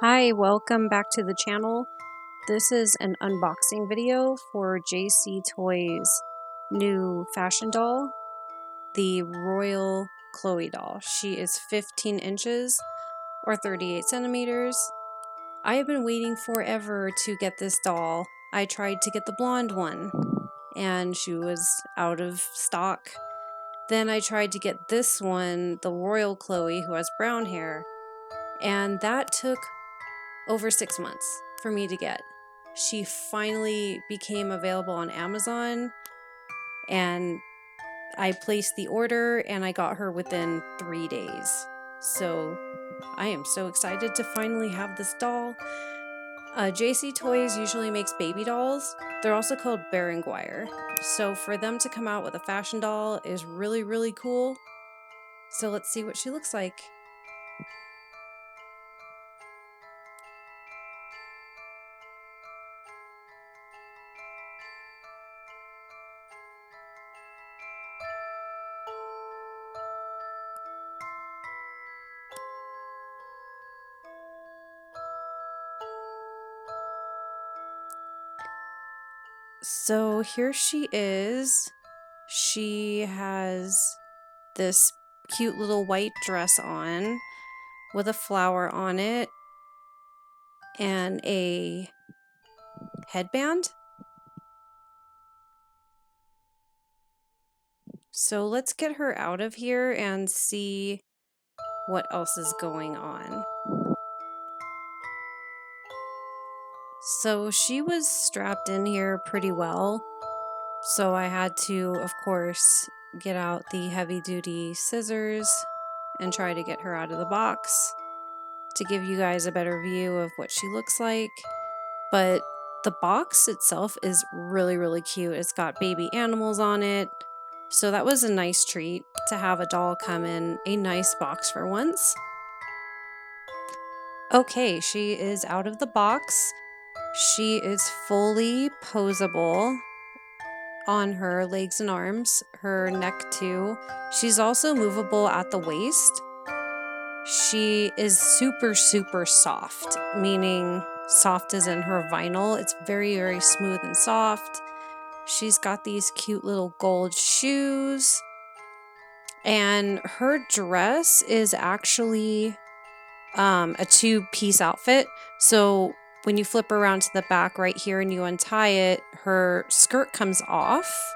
Hi, welcome back to the channel. This is an unboxing video for JC Toys' new fashion doll, the Royal Chloe doll. She is 15 inches or 38 centimeters. I have been waiting forever to get this doll. I tried to get the blonde one and she was out of stock. Then I tried to get this one, the Royal Chloe, who has brown hair, and that took over 6 months for me to get. She finally became available on Amazon and I placed the order and I got her within 3 days. So I am so excited to finally have this doll. JC Toys usually makes baby dolls. They're also called Berenguer. So for them to come out with a fashion doll is really, really cool. So let's see what she looks like. So here she is. She has this cute little white dress on with a flower on it and a headband. So let's get her out of here and see what else is going on. So she was strapped in here pretty well. So I had to, of course, get out the heavy-duty scissors and try to get her out of the box to give you guys a better view of what she looks like. But the box itself is really, really cute. It's got baby animals on it. So that was a nice treat to have a doll come in a nice box for once. Okay, she is out of the box. She is fully posable on her legs and arms, her neck too. She's also movable at the waist. She is super, super soft, meaning soft as in her vinyl. It's very, very smooth and soft. She's got these cute little gold shoes. And her dress is actually a two-piece outfit. So when you flip around to the back right here and you untie it, her skirt comes off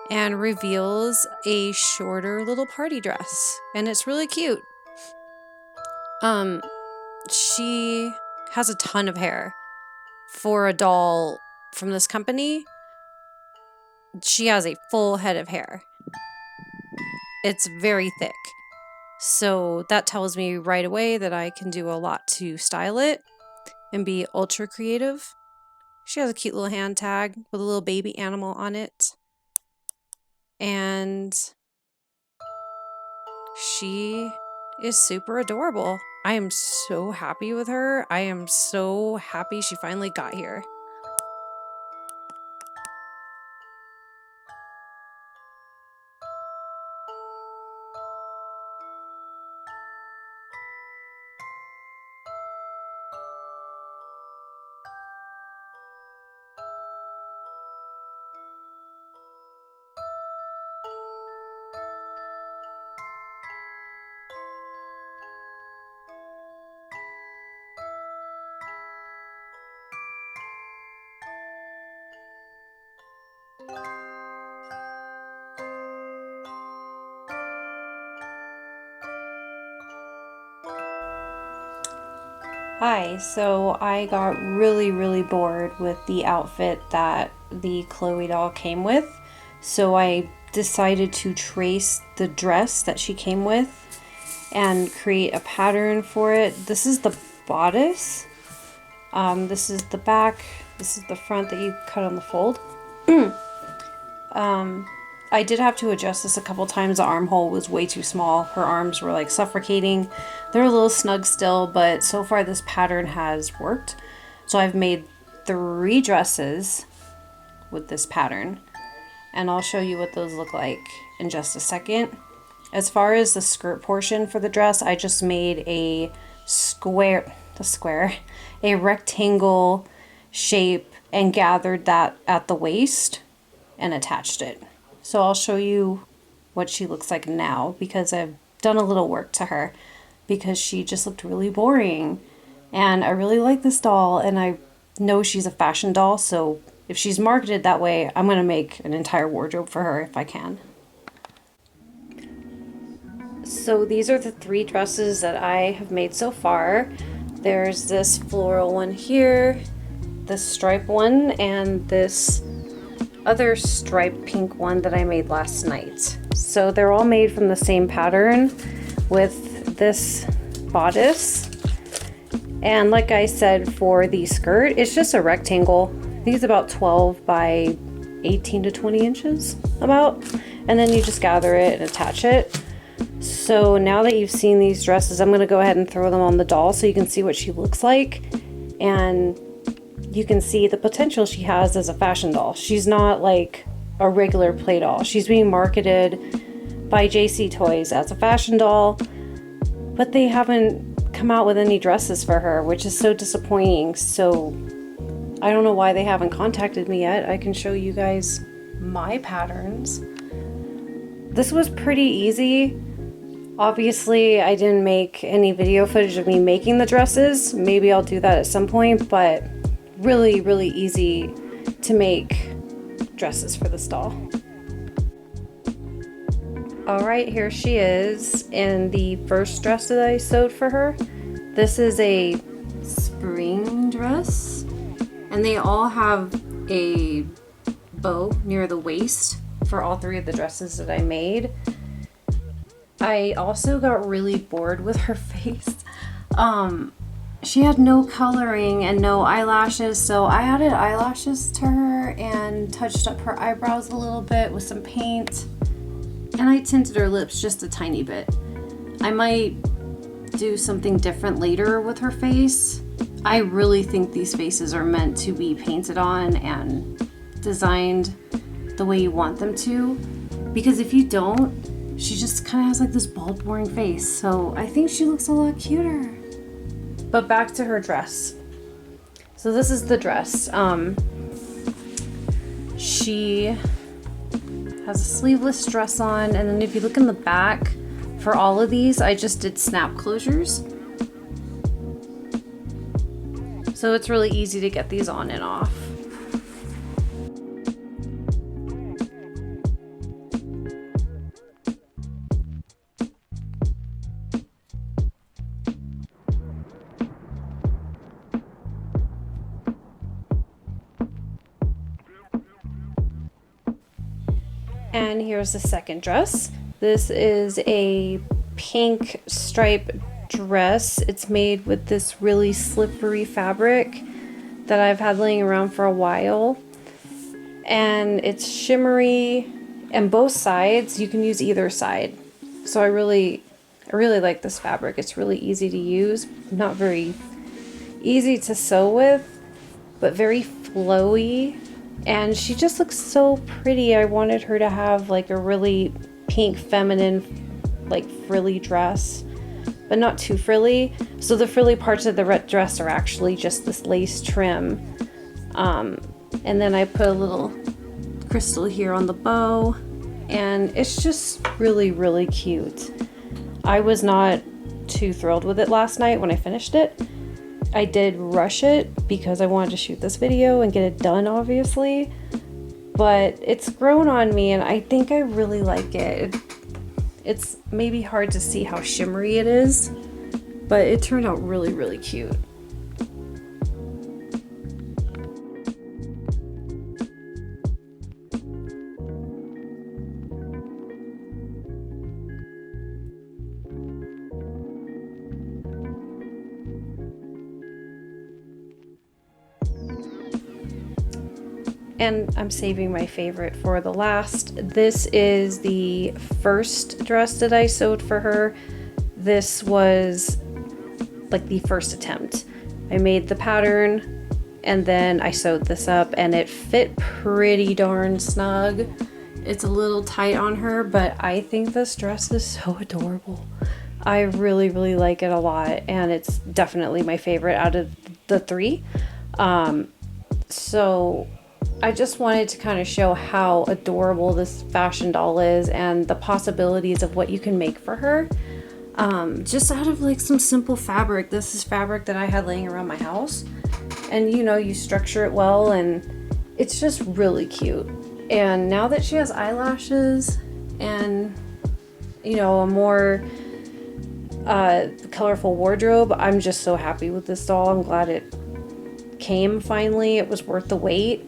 and reveals a shorter little party dress. And it's really cute. She has a ton of hair. For a doll from this company, she has a full head of hair. It's very thick. So that tells me right away that I can do a lot to style it and be ultra creative. She has a cute little hand tag with a little baby animal on it. And she is super adorable. I am so happy with her. I am so happy she finally got here. Hi, so I got really bored with the outfit that the Chloe doll came with. So I decided to trace the dress that she came with and create a pattern for it. This is the bodice. This is the back. This is the front that you cut on the fold. I did have to adjust this a couple times. The armhole was way too small. Her arms were like suffocating. They're a little snug still, but so far this pattern has worked. So I've made 3 dresses with this pattern, and I'll show you what those look like in just a second. As far as the skirt portion for the dress, I just made a a rectangle shape and gathered that at the waist and attached it. So I'll show you what she looks like now, because I've done a little work to her, because she just looked really boring. And I really like this doll, and I know she's a fashion doll, so if she's marketed that way, I'm going to make an entire wardrobe for her if I can. So these are the 3 dresses that I have made so far. There's this floral one here, this stripe one, and this other striped pink one that I made last night. So they're all made from the same pattern with this bodice. And like I said, for the skirt, it's just a rectangle. I think it's about 12 by 18 to 20 inches about. And then you just gather it and attach it. So now that you've seen these dresses, I'm going to go ahead and throw them on the doll so you can see what she looks like. And you can see the potential she has as a fashion doll. She's not like a regular play doll. She's being marketed by JC Toys as a fashion doll, but they haven't come out with any dresses for her, which is so disappointing. So I don't know why they haven't contacted me yet. I can show you guys my patterns. This was pretty easy. Obviously, I didn't make any video footage of me making the dresses. Maybe I'll do that at some point, but really, really easy to make dresses for this doll. Alright, here she is in the first dress that I sewed for her. This is a spring dress, and they all have a bow near the waist for all 3 of the dresses that I made. I also got really bored with her face. She had no coloring and no eyelashes, so I added eyelashes to her and touched up her eyebrows a little bit with some paint, and I tinted her lips just a tiny bit. I might do something different later with her face. I really think these faces are meant to be painted on and designed the way you want them to, because if you don't, she just kind of has like this bald, boring face. So I think she looks a lot cuter. But back to her dress. So this is the dress. She has a sleeveless dress on, and then if you look in the back, for all of these, I just did snap closures. So it's really easy to get these on and off. And here's the second dress. This is a pink stripe dress. It's made with this really slippery fabric that I've had laying around for a while. And it's shimmery, and both sides, you can use either side. So I really like this fabric. It's really easy to use, not very easy to sew with, but very flowy. And she just looks so pretty. I wanted her to have like a really pink, feminine, like frilly dress, but not too frilly. So the frilly parts of the dress are actually just this lace trim. And then I put a little crystal here on the bow, and it's just really, really cute. I was not too thrilled with it last night when I finished it. I did rush it because I wanted to shoot this video and get it done, obviously, but it's grown on me and I think I really like it. It's maybe hard to see how shimmery it is, but it turned out really, really cute. And I'm saving my favorite for the last. This is the first dress that I sewed for her. This was like the first attempt. I made the pattern and then I sewed this up, and it fit pretty darn snug. It's a little tight on her, but I think this dress is so adorable. I really, really like it a lot, and it's definitely my favorite out of the three. So I just wanted to kind of show how adorable this fashion doll is and the possibilities of what you can make for her. Just out of like some simple fabric. This is fabric that I had laying around my house, and you know, you structure it well and it's just really cute. And now that she has eyelashes and, you know, a more colorful wardrobe, I'm just so happy with this doll. I'm glad it came finally. It was worth the wait,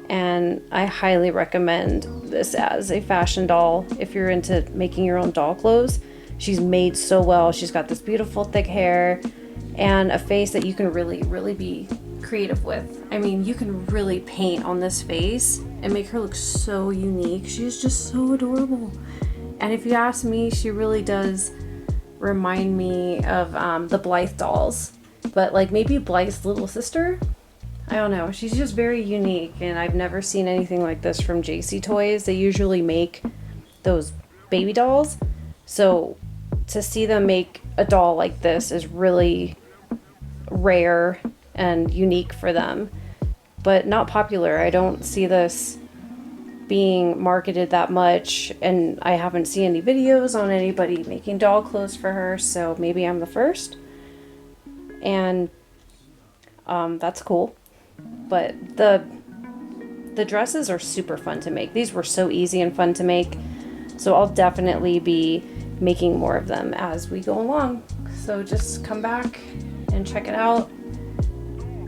and I highly recommend this as a fashion doll if you're into making your own doll clothes. She's made so well. She's got this beautiful thick hair and a face that you can really, really be creative with. I mean, you can really paint on this face and make her look so unique. She's just so adorable. And if you ask me, she really does remind me of the Blythe dolls, but like maybe Blythe's little sister. I don't know. She's just very unique, and I've never seen anything like this from JC Toys. They usually make those baby dolls, so to see them make a doll like this is really rare and unique for them, but not popular. I don't see this being marketed that much, and I haven't seen any videos on anybody making doll clothes for her, so maybe I'm the first. And that's cool. But the dresses are super fun to make. These were so easy and fun to make, so I'll definitely be making more of them as we go along. So just come back and check it out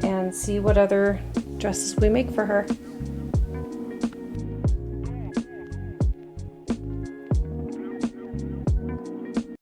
and see what other dresses we make for her.